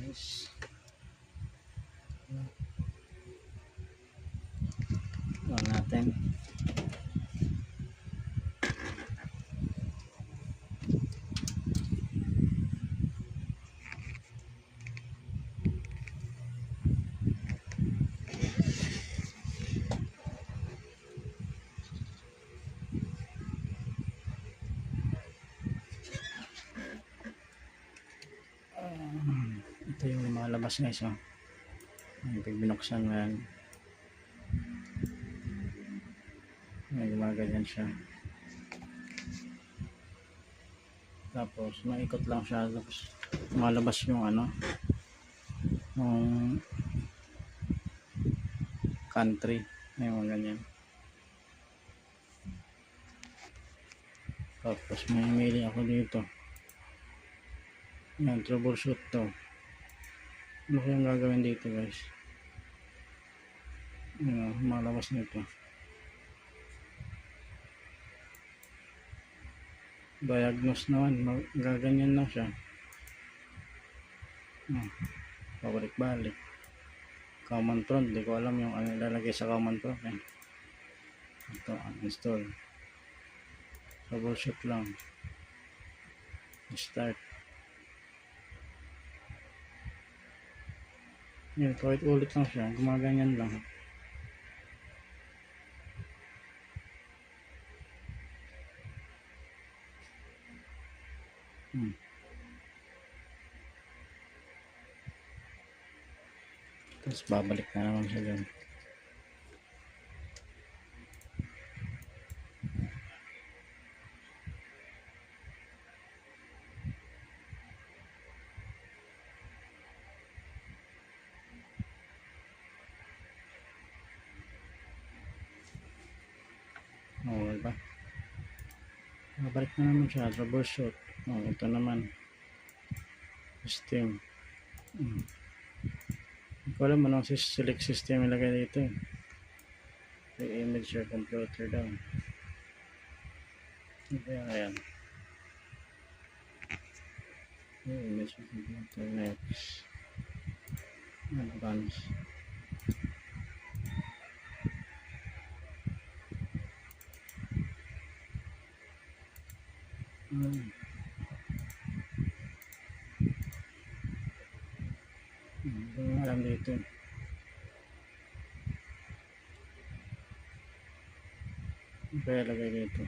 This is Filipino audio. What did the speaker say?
guys. On natin. Ito yung lumalabas guys. Pag binuksan mo yan, may gumaganyan siya. Tapos maikot lang siya, tapos lumalabas yung yung country, yung ganyan. Tapos may mailing ako dito. Yan, troubleshoot to. Ano kayang gagawin dito guys? Malabas nito. Diagnose naman, gaganyan lang siya. Pabalik-balik. Common prompt, di ko alam yung ano ilalagay sa common prompt eh. Ito, uninstall. Troubleshoot lang. Start. Yan, kahit ulit lang siya, gumaganyan lang. Tapos babalik na naman siya dyan. Diba? Babalik na naman siya, troubleshoot. Ito naman system. Hindi ko alam anong select system ilagay dito eh. Image your computer down. Ayan. Image your computer next. Advance. Alam dito. Kaya lagay dito.